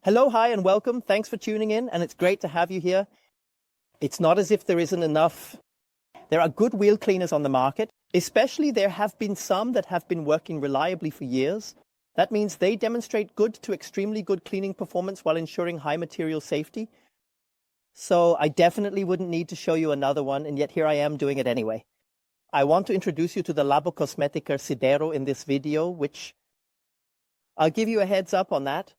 Hello, hi, and welcome. Thanks for tuning in, and it's great to have you here. It's not as if there isn't enough. There are good wheel cleaners on the market, especially there have been some that have been working reliably for years. That means they demonstrate good to extremely good cleaning performance while ensuring high material safety. So I definitely wouldn't need to show you another one, and yet here I am doing it anyway. I want to introduce you to the Labocosmetica Sidero in this video, which I'll give you a heads up on that.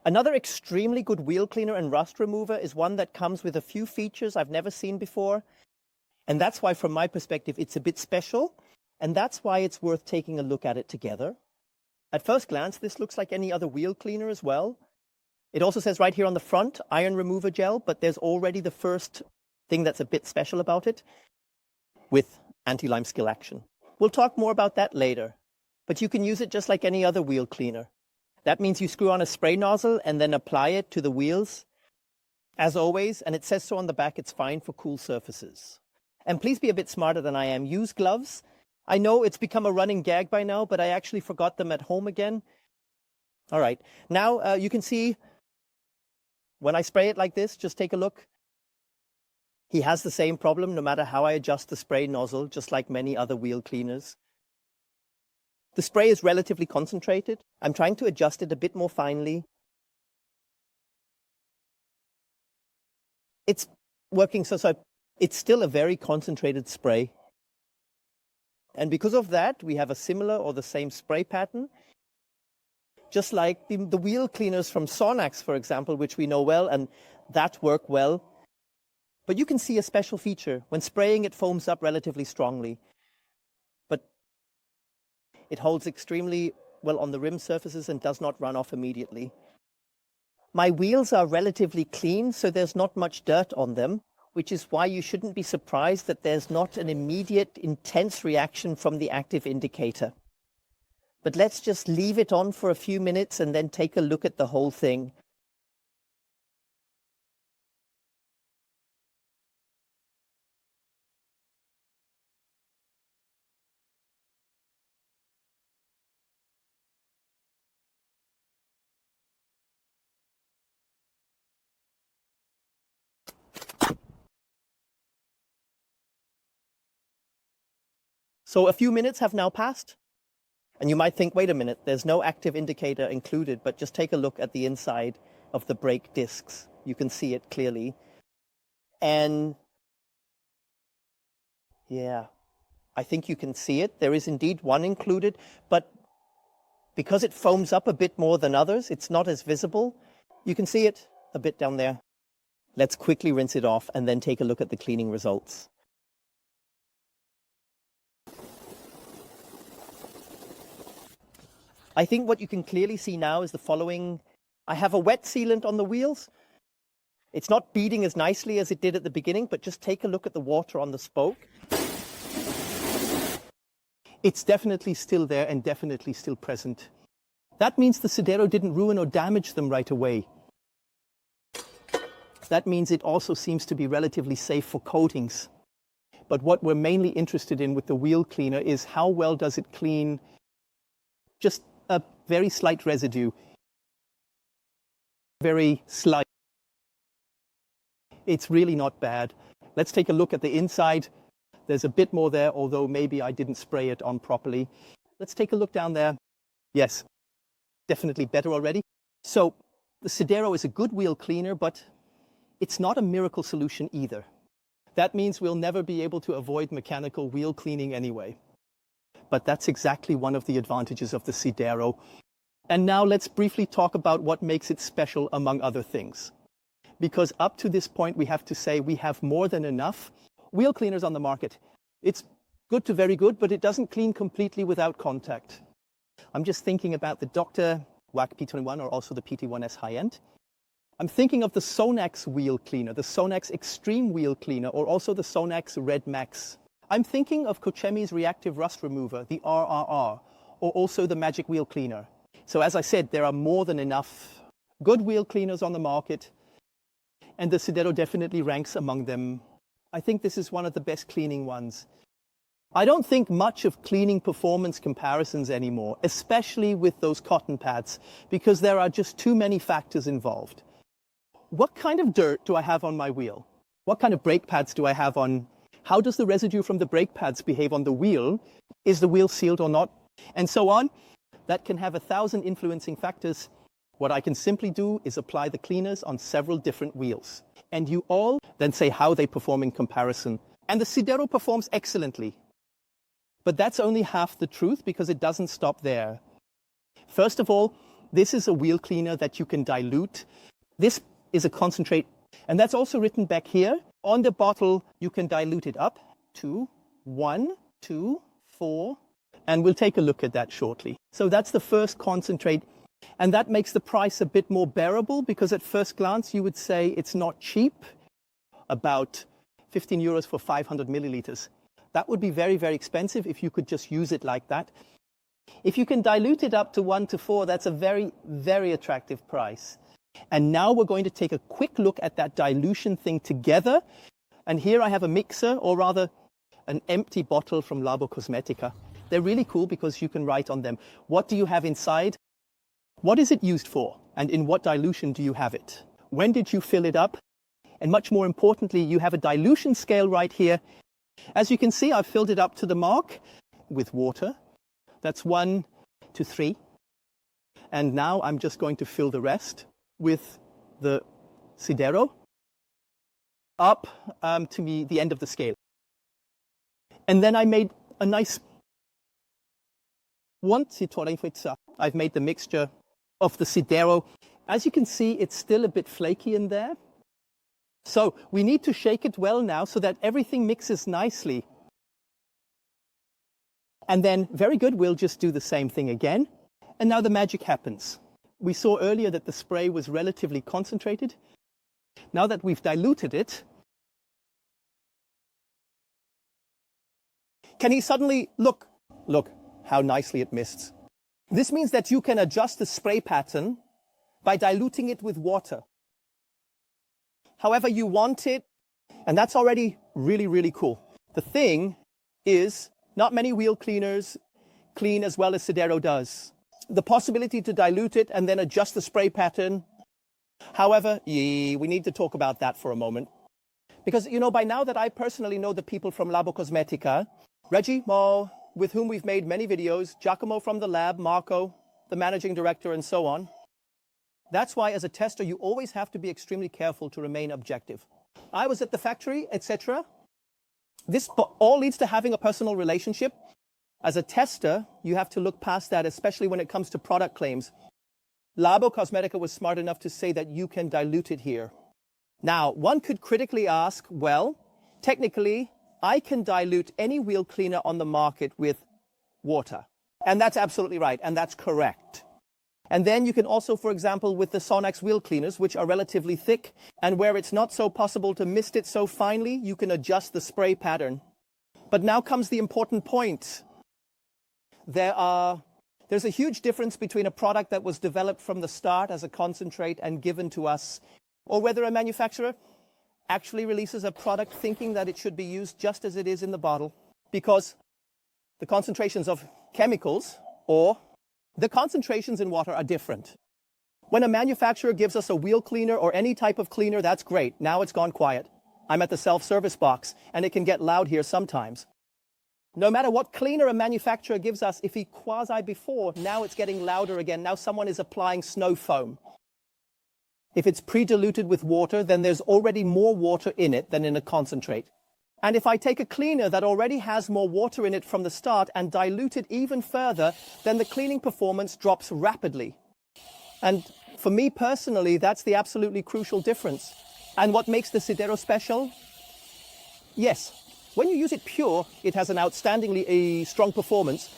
Another extremely good wheel cleaner and rust remover is one that comes with a few features I've never seen before. And that's why, from my perspective, it's a bit special. And that's why it's worth taking a look at it together. At first glance, this looks like any other wheel cleaner as well. It also says right here on the front, iron remover gel, but there's already the first thing that's a bit special about it with Antilime Scale action. We'll talk more about that later, but you can use it just like any other wheel cleaner. That means you screw on a spray nozzle and then apply it to the wheels, as always, and it says so on the back, it's fine for cool surfaces. And please be a bit smarter than I am. Use gloves. I know it's become a running gag by now, but I actually forgot them at home again. All right, now you can see when I spray it like this, just take a look. He has the same problem no matter how I adjust the spray nozzle, just like many other wheel cleaners. The spray is relatively concentrated. I'm trying to adjust it a bit more finely. It's working so it's still a very concentrated spray. And because of that, we have a similar or the same spray pattern, just like the wheel cleaners from Sonax, for example, which we know well, and that work well. But you can see a special feature. When spraying, it foams up relatively strongly. It holds extremely well on the rim surfaces and does not run off immediately. My wheels are relatively clean, so there's not much dirt on them, which is why you shouldn't be surprised that there's not an immediate, intense reaction from the active indicator. But let's just leave it on for a few minutes and then take a look at the whole thing. So a few minutes have now passed, and you might think, wait a minute, there's no active indicator included, but just take a look at the inside of the brake discs. You can see it clearly. And yeah, I think you can see it. There is indeed one included, but because it foams up a bit more than others, it's not as visible. You can see it a bit down there. Let's quickly rinse it off and then take a look at the cleaning results. I think what you can clearly see now is the following. I have a wet sealant on the wheels. It's not beading as nicely as it did at the beginning, but just take a look at the water on the spoke. It's definitely still there and definitely still present. That means the Sidero didn't ruin or damage them right away. That means it also seems to be relatively safe for coatings. But what we're mainly interested in with the wheel cleaner is how well does it clean just a very slight residue. Very slight. It's really not bad. Let's take a look at the inside. There's a bit more there, although maybe I didn't spray it on properly. Let's take a look down there. Yes, definitely better already. So the Sidero is a good wheel cleaner, but it's not a miracle solution either. That means we'll never be able to avoid mechanical wheel cleaning anyway. But that's exactly one of the advantages of the Sidero. And now let's briefly talk about what makes it special, among other things. Because up to this point, we have to say we have more than enough wheel cleaners on the market. It's good to very good, but it doesn't clean completely without contact. I'm just thinking about the Dr. WAC P21 or also the PT1S high-end. I'm thinking of the Sonax wheel cleaner, the Sonax Extreme wheel cleaner, or also the Sonax Red Max. I'm thinking of Kochemi's reactive rust remover, the RRR, or also the Magic Wheel Cleaner. So as I said, there are more than enough good wheel cleaners on the market, and the Sidero definitely ranks among them. I think this is one of the best cleaning ones. I don't think much of cleaning performance comparisons anymore, especially with those cotton pads, because there are just too many factors involved. What kind of dirt do I have on my wheel? What kind of brake pads do I have on? How does the residue from the brake pads behave on the wheel? Is the wheel sealed or not? And so on. That can have 1,000 influencing factors. What I can simply do is apply the cleaners on several different wheels. And you all then say how they perform in comparison. And the Sidero performs excellently. But that's only half the truth, because it doesn't stop there. First of all, this is a wheel cleaner that you can dilute. This is a concentrate, and that's also written back here. On the bottle, you can dilute it up to 1, 2, 4, and we'll take a look at that shortly. So that's the first concentrate, and that makes the price a bit more bearable, because at first glance you would say it's not cheap, about 15 euros for 500 milliliters. That would be very, very expensive if you could just use it like that. If you can dilute it up to 1 to 4, that's a very, very attractive price. And now we're going to take a quick look at that dilution thing together. And here I have a mixer, or rather an empty bottle from Labocosmetica. They're really cool because you can write on them. What do you have inside? What is it used for? And in what dilution do you have it? When did you fill it up? And much more importantly, you have a dilution scale right here. As you can see, I've filled it up to the mark with water. That's 1 to 3. And now I'm just going to fill the rest with the Sidero up to the end of the scale. And then I made a nice I've made the mixture of the Sidero. As you can see, it's still a bit flaky in there. So we need to shake it well now so that everything mixes nicely. And then, very good, we'll just do the same thing again. And now the magic happens. We saw earlier that the spray was relatively concentrated. Now that we've diluted it, can you suddenly look how nicely it mists. This means that you can adjust the spray pattern by diluting it with water however you want it, and that's already really, really cool. The thing is, not many wheel cleaners clean as well as Sidero does. The possibility to dilute it and then adjust the spray pattern. However, we need to talk about that for a moment. Because, by now that I personally know the people from Labocosmetica, Reggie, Mo, with whom we've made many videos, Giacomo from the lab, Marco, the managing director, and so on. That's why, as a tester, you always have to be extremely careful to remain objective. I was at the factory, etc. This all leads to having a personal relationship. As a tester, you have to look past that, especially when it comes to product claims. Labocosmetica was smart enough to say that you can dilute it here. Now, one could critically ask, well, technically, I can dilute any wheel cleaner on the market with water. And that's absolutely right, and that's correct. And then you can also, for example, with the Sonax wheel cleaners, which are relatively thick, and where it's not so possible to mist it so finely, you can adjust the spray pattern. But now comes the important point. There's a huge difference between a product that was developed from the start as a concentrate and given to us, or whether a manufacturer actually releases a product thinking that it should be used just as it is in the bottle, because the concentrations of chemicals or the concentrations in water are different. When a manufacturer gives us a wheel cleaner or any type of cleaner, that's great. Now it's gone quiet. I'm at the self-service box, and it can get loud here sometimes. No matter what cleaner a manufacturer gives us, if he quasi before, now it's getting louder again. Now someone is applying snow foam. If it's pre-diluted with water, then there's already more water in it than in a concentrate. And if I take a cleaner that already has more water in it from the start and dilute it even further, then the cleaning performance drops rapidly. And for me personally, that's the absolutely crucial difference. And what makes the Sidero special? Yes, when you use it pure, it has an outstandingly strong performance,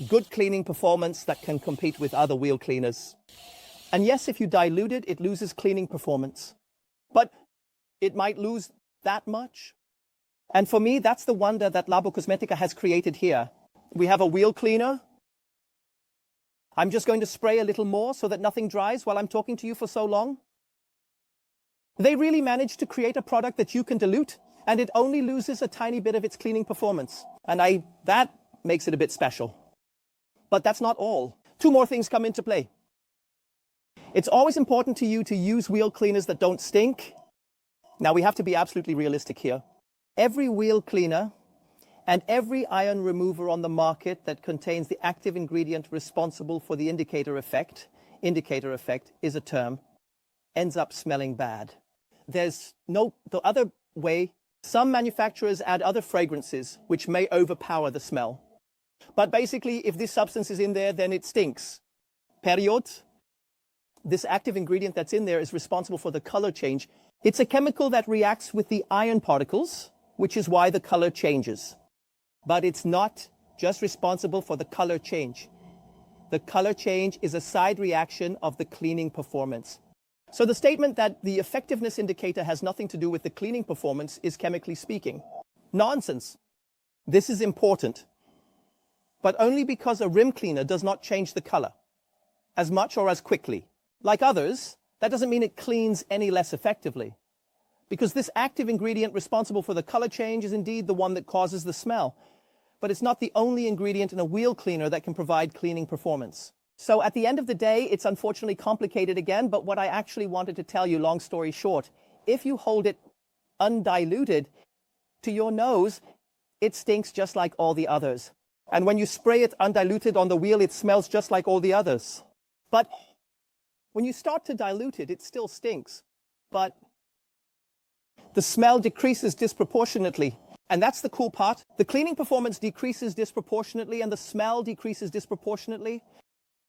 good cleaning performance that can compete with other wheel cleaners. And yes, if you dilute it, it loses cleaning performance. But it might lose that much. And for me, that's the wonder that Labocosmetica has created here. We have a wheel cleaner. I'm just going to spray a little more so that nothing dries while I'm talking to you for so long. They really managed to create a product that you can dilute, and it only loses a tiny bit of its cleaning performance. And that makes it a bit special. But that's not all. Two more things come into play. It's always important to you to use wheel cleaners that don't stink. Now, we have to be absolutely realistic here. Every wheel cleaner and every iron remover on the market that contains the active ingredient responsible for the indicator effect is a term, ends up smelling bad. There's no other way. Some manufacturers add other fragrances which may overpower the smell. But basically, if this substance is in there, then it stinks. Period. This active ingredient that's in there is responsible for the color change. It's a chemical that reacts with the iron particles, which is why the color changes. But it's not just responsible for the color change. The color change is a side reaction of the cleaning performance. So the statement that the effectiveness indicator has nothing to do with the cleaning performance is, chemically speaking, nonsense. This is important, but only because a rim cleaner does not change the color as much or as quickly. Like others, that doesn't mean it cleans any less effectively, because this active ingredient responsible for the color change is indeed the one that causes the smell. But it's not the only ingredient in a wheel cleaner that can provide cleaning performance. So at the end of the day, it's unfortunately complicated again, but what I actually wanted to tell you, long story short, if you hold it undiluted to your nose, it stinks just like all the others. And when you spray it undiluted on the wheel, it smells just like all the others. But when you start to dilute it, it still stinks. But the smell decreases disproportionately. And that's the cool part. The cleaning performance decreases disproportionately and the smell decreases disproportionately.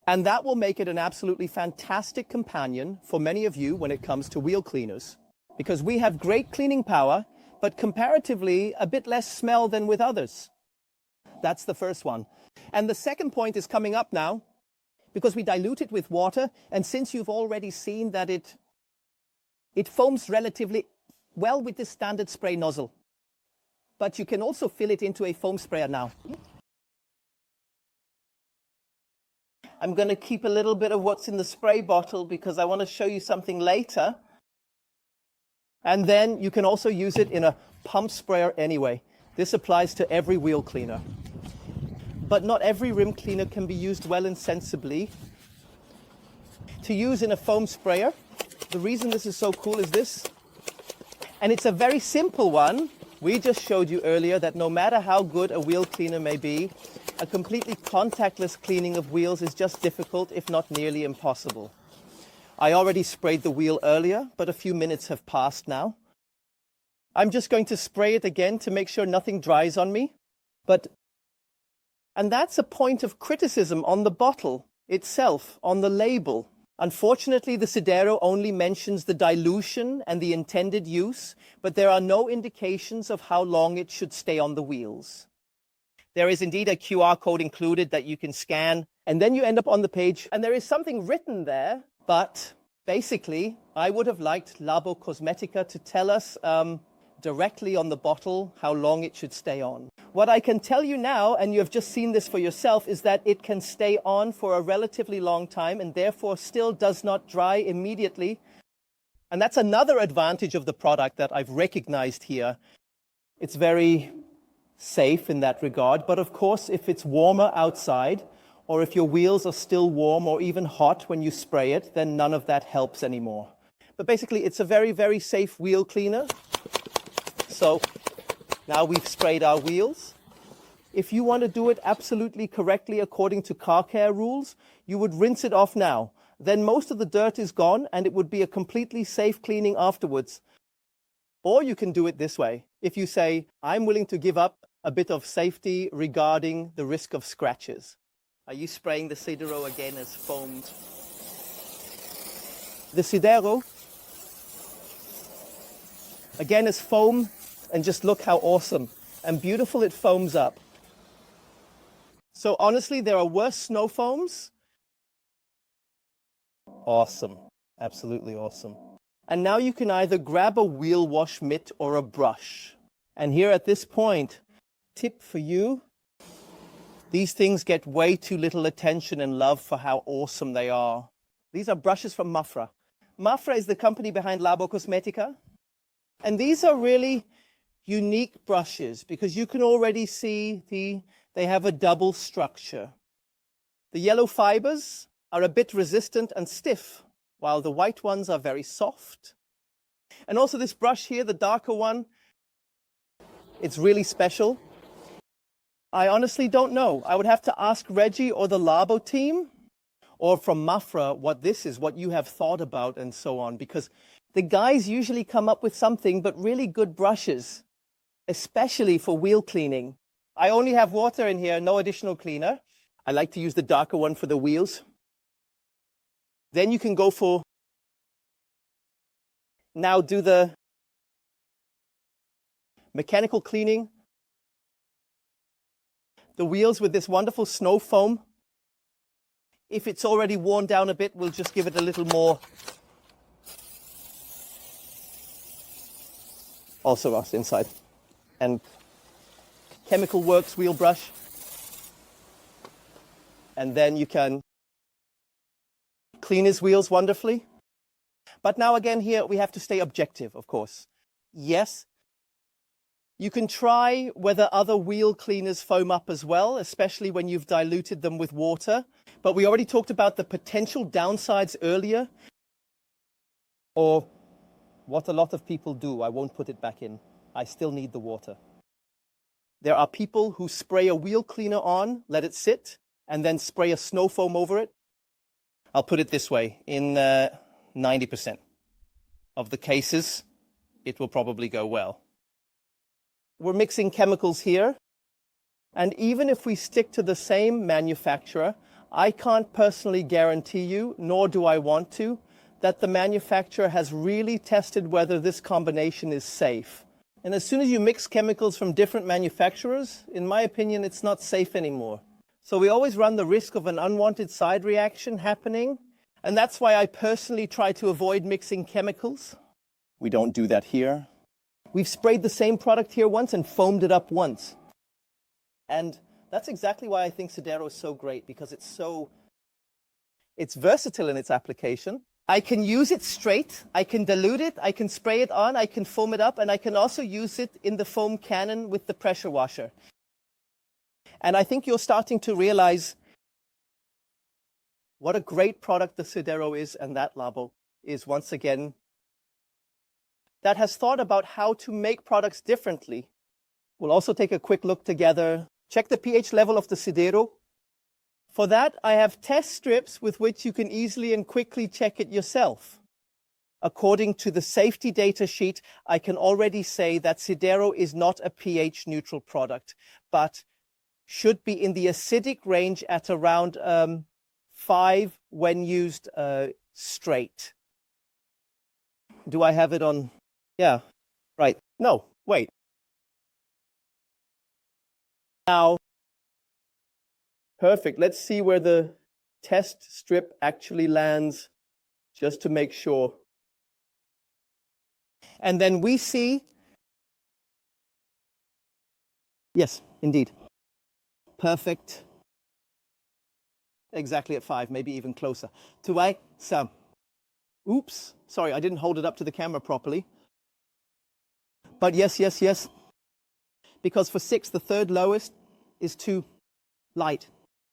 And that will make it an absolutely fantastic companion for many of you when it comes to wheel cleaners. Because we have great cleaning power, but comparatively a bit less smell than with others. That's the first one. And the second point is coming up now, because we dilute it with water, and since you've already seen that it foams relatively well with this standard spray nozzle. But you can also fill it into a foam sprayer now. I'm going to keep a little bit of what's in the spray bottle because I want to show you something later. And then you can also use it in a pump sprayer anyway. This applies to every wheel cleaner. But not every rim cleaner can be used well and sensibly. To use in a foam sprayer, the reason this is so cool is this. And it's a very simple one. We just showed you earlier that no matter how good a wheel cleaner may be, a completely contactless cleaning of wheels is just difficult, if not nearly impossible. I already sprayed the wheel earlier, but a few minutes have passed now. I'm just going to spray it again to make sure nothing dries on me. And that's a point of criticism on the bottle itself, on the label. Unfortunately, the Sidero only mentions the dilution and the intended use, but there are no indications of how long it should stay on the wheels. There is indeed a QR code included that you can scan, and then you end up on the page, and there is something written there, but basically, I would have liked Labocosmetica to tell us directly on the bottle how long it should stay on. What I can tell you now, and you have just seen this for yourself, is that it can stay on for a relatively long time and therefore still does not dry immediately. And that's another advantage of the product that I've recognized here. It's very safe in that regard, but of course, if it's warmer outside, or if your wheels are still warm or even hot when you spray it, then none of that helps anymore. But basically, it's a very, very safe wheel cleaner. So now we've sprayed our wheels. If you want to do it absolutely correctly according to car care rules, you would rinse it off now. Then most of the dirt is gone and it would be a completely safe cleaning afterwards. Or you can do it this way. If you say, I'm willing to give up a bit of safety regarding the risk of scratches. Are you spraying the Sidero again as foamed? The Sidero, again as foam, and just look how awesome and beautiful it foams up. So honestly, there are worse snow foams. Awesome, absolutely awesome. And now you can either grab a wheel wash mitt or a brush. And here at this point, tip for you, these things get way too little attention and love for how awesome they are. These are brushes from Ma-Fra. Ma-Fra is the company behind Labocosmetica. And these are really unique brushes because you can already see they have a double structure. The yellow fibers are a bit resistant and stiff, while the white ones are very soft. And also this brush here, the darker one, it's really special. I honestly don't know. I would have to ask Reggie or the Labo team or from Ma-Fra what this is, what you have thought about and so on, because the guys usually come up with something but really good brushes, especially for wheel cleaning. I only have water in here, no additional cleaner. I like to use the darker one for the wheels. Then you can go for, now do the mechanical cleaning. The wheels with this wonderful snow foam. If it's already worn down a bit, we'll just give it a little more. Also rust inside. And chemicalworkz wheel brush. And then you can clean his wheels wonderfully. But now again here, we have to stay objective, of course. Yes, you can try whether other wheel cleaners foam up as well, especially when you've diluted them with water. But we already talked about the potential downsides earlier. Or what a lot of people do, I won't put it back in. I still need the water. There are people who spray a wheel cleaner on, let it sit, and then spray a snow foam over it. I'll put it this way, in 90% of the cases, it will probably go well. We're mixing chemicals here, and even if we stick to the same manufacturer, I can't personally guarantee you, nor do I want to, that the manufacturer has really tested whether this combination is safe. And as soon as you mix chemicals from different manufacturers, in my opinion, it's not safe anymore. So we always run the risk of an unwanted side reaction happening, and that's why I personally try to avoid mixing chemicals. We don't do that here. We've sprayed the same product here once and foamed it up once. And that's exactly why I think Sidero is so great, because it's versatile in its application. I can use it straight, I can dilute it, I can spray it on, I can foam it up, and I can also use it in the foam cannon with the pressure washer. And I think you're starting to realize what a great product the Sidero is, and that Labo is once again that has thought about how to make products differently. We'll also take a quick look together. Check the pH level of the Sidero. For that, I have test strips with which you can easily and quickly check it yourself. According to the safety data sheet, I can already say that Sidero is not a pH neutral product, but should be in the acidic range at around 5 when used straight. Do I have it on? Yeah, right. No, wait. Now, perfect. Let's see where the test strip actually lands, just to make sure. And then we see, yes, indeed. Perfect. Exactly at 5, maybe even closer. Oops, sorry, I didn't hold it up to the camera properly. But yes, yes, yes. Because for 6, the third lowest is too light.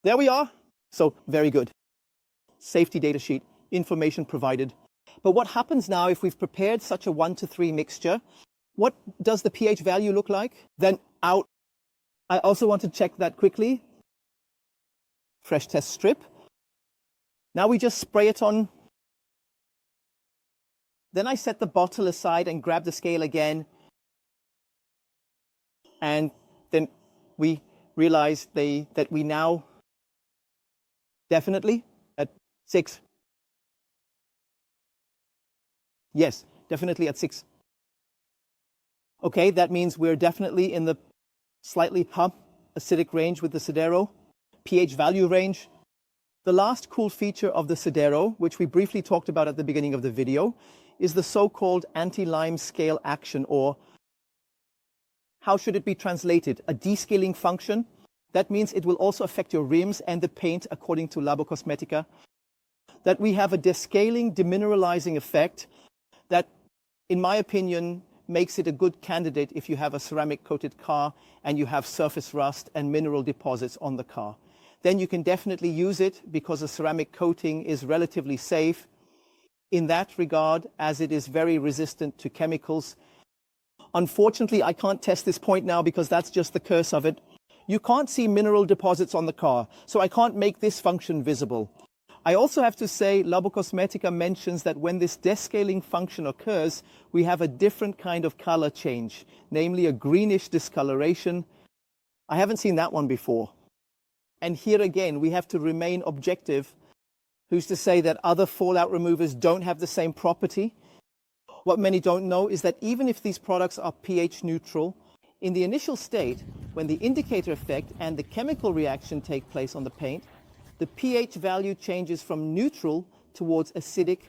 There we are. So very good. Safety data sheet, information provided. But what happens now if we've prepared such a 1-to-3 mixture? What does the pH value look like? Then out. I also want to check that quickly. Fresh test strip. Now we just spray it on. Then I set the bottle aside and grab the scale again. And then we realize that we now definitely at 6. Yes, definitely at 6. Okay, that means we're definitely in the slightly acidic range with the Sidero. pH value range. The last cool feature of the Sidero, which we briefly talked about at the beginning of the video, is the so-called Antilime Scale action, or how should it be translated? A descaling function. That means it will also affect your rims and the paint according to Labocosmetica. that we have a descaling, demineralizing effect that, in my opinion, makes it a good candidate if you have a ceramic coated car and you have surface rust and mineral deposits on the car. Then you can definitely use it because a ceramic coating is relatively safe in that regard, as it is very resistant to chemicals. Unfortunately, I can't test this point now because that's just the curse of it. You can't see mineral deposits on the car, so I can't make this function visible. I also have to say, Labocosmetica mentions that when this descaling function occurs, we have a different kind of color change, namely a greenish discoloration. I haven't seen that one before. And here again, we have to remain objective. Who's to say that other fallout removers don't have the same property? What many don't know is that even if these products are pH neutral, in the initial state, when the indicator effect and the chemical reaction take place on the paint, the pH value changes from neutral towards acidic.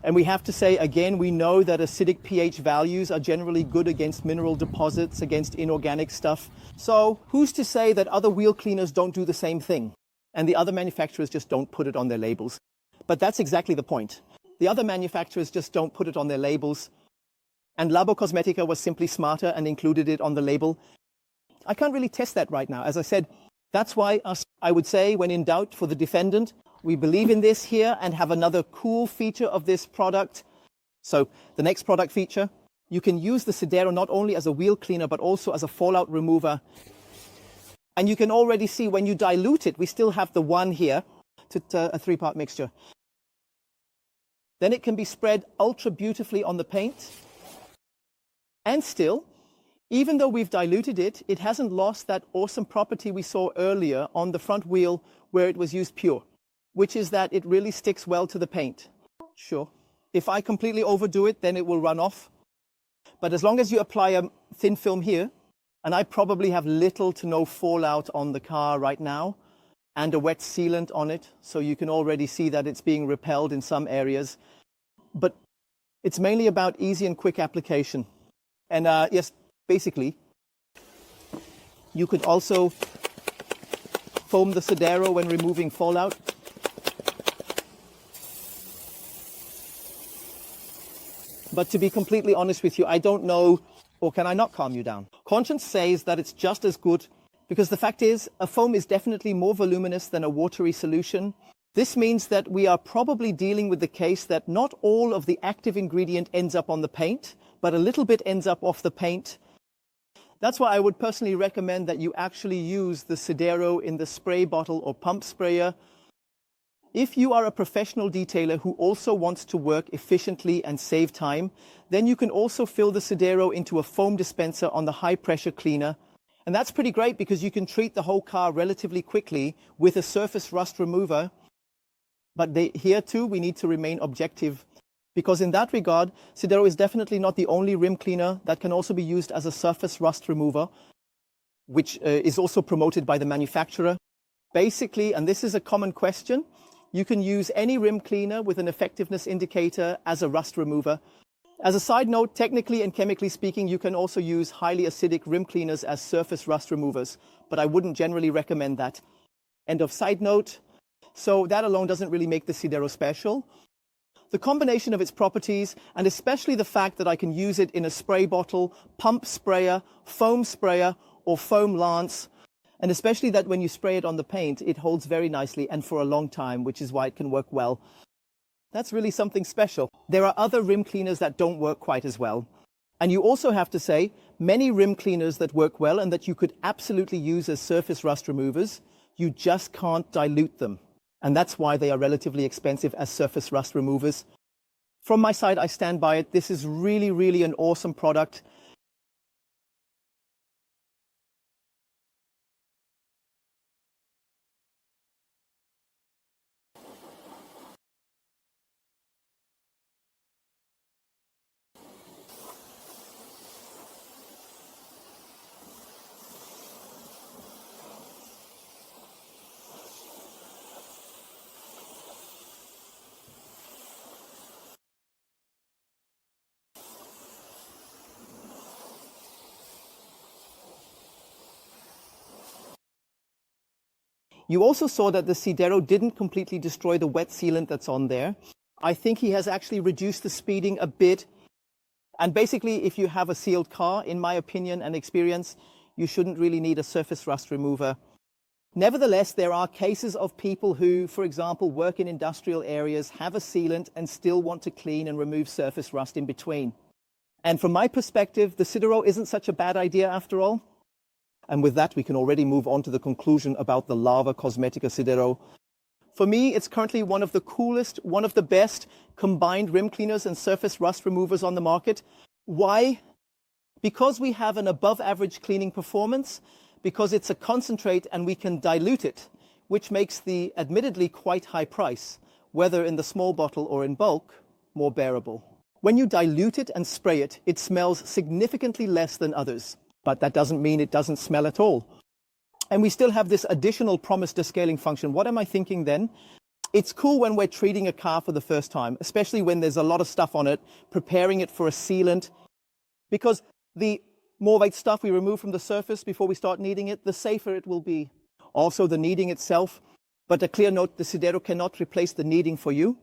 And we have to say, again, we know that acidic pH values are generally good against mineral deposits, against inorganic stuff. So who's to say that other wheel cleaners don't do the same thing? And the other manufacturers just don't put it on their labels. But that's exactly the point. The other manufacturers just don't put it on their labels. And Labocosmetica was simply smarter and included it on the label. I can't really test that right now. As I said, that's why I would say, when in doubt, for the defendant, we believe in this here and have another cool feature of this product. So the next product feature, you can use the Sidero not only as a wheel cleaner, but also as a fallout remover. And you can already see when you dilute it, we still have the one here, to a 3-part mixture. Then it can be spread ultra beautifully on the paint. And still, even though we've diluted it, it hasn't lost that awesome property we saw earlier on the front wheel where it was used pure, which is that it really sticks well to the paint. Sure, if I completely overdo it, then it will run off. But as long as you apply a thin film here, and I probably have little to no fallout on the car right now, and a wet sealant on it, so you can already see that it's being repelled in some areas. But it's mainly about easy and quick application. And yes, basically, you could also foam the Sidero when removing fallout. But to be completely honest with you, I don't know, or can I not calm you down? Conscience says that it's just as good, because the fact is, a foam is definitely more voluminous than a watery solution. This means that we are probably dealing with the case that not all of the active ingredient ends up on the paint, but a little bit ends up off the paint. That's why I would personally recommend that you actually use the Sidero in the spray bottle or pump sprayer. If you are a professional detailer who also wants to work efficiently and save time, then you can also fill the Sidero into a foam dispenser on the high pressure cleaner. And that's pretty great because you can treat the whole car relatively quickly with a surface rust remover. But here too, we need to remain objective, because in that regard, Sidero is definitely not the only rim cleaner that can also be used as a surface rust remover, which is also promoted by the manufacturer. Basically, and this is a common question, you can use any rim cleaner with an effectiveness indicator as a rust remover. As a side note, technically and chemically speaking, you can also use highly acidic rim cleaners as surface rust removers, but I wouldn't generally recommend that. End of side note. So that alone doesn't really make the Sidero special. The combination of its properties, and especially the fact that I can use it in a spray bottle, pump sprayer, foam sprayer, or foam lance, and especially that when you spray it on the paint, it holds very nicely and for a long time, which is why it can work well. That's really something special. There are other rim cleaners that don't work quite as well. And you also have to say, many rim cleaners that work well and that you could absolutely use as surface rust removers, you just can't dilute them. And that's why they are relatively expensive as surface rust removers. From my side, I stand by it. This is really, really an awesome product. You also saw that the Sidero didn't completely destroy the wet sealant that's on there. I think he has actually reduced the speeding a bit. And basically, if you have a sealed car, in my opinion and experience, you shouldn't really need a surface rust remover. Nevertheless, there are cases of people who, for example, work in industrial areas, have a sealant and still want to clean and remove surface rust in between. And from my perspective, the Sidero isn't such a bad idea after all. And with that, we can already move on to the conclusion about the Labocosmetica Sidero. For me, it's currently one of the coolest, one of the best combined rim cleaners and surface rust removers on the market. Why? Because we have an above average cleaning performance, because it's a concentrate and we can dilute it, which makes the admittedly quite high price, whether in the small bottle or in bulk, more bearable. When you dilute it and spray it, it smells significantly less than others. But that doesn't mean it doesn't smell at all. And we still have this additional promised descaling function. What am I thinking then? It's cool when we're treating a car for the first time, especially when there's a lot of stuff on it, preparing it for a sealant. Because the more white stuff we remove from the surface before we start kneading it, the safer it will be. Also the kneading itself. But a clear note, the Sidero cannot replace the kneading for you.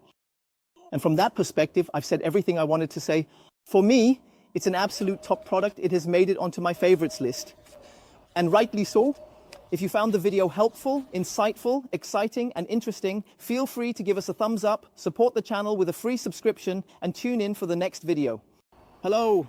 And from that perspective, I've said everything I wanted to say. For me, it's an absolute top product. It has made it onto my favorites list. And rightly so. If you found the video helpful, insightful, exciting, and interesting, feel free to give us a thumbs up, support the channel with a free subscription, and tune in for the next video. Hello.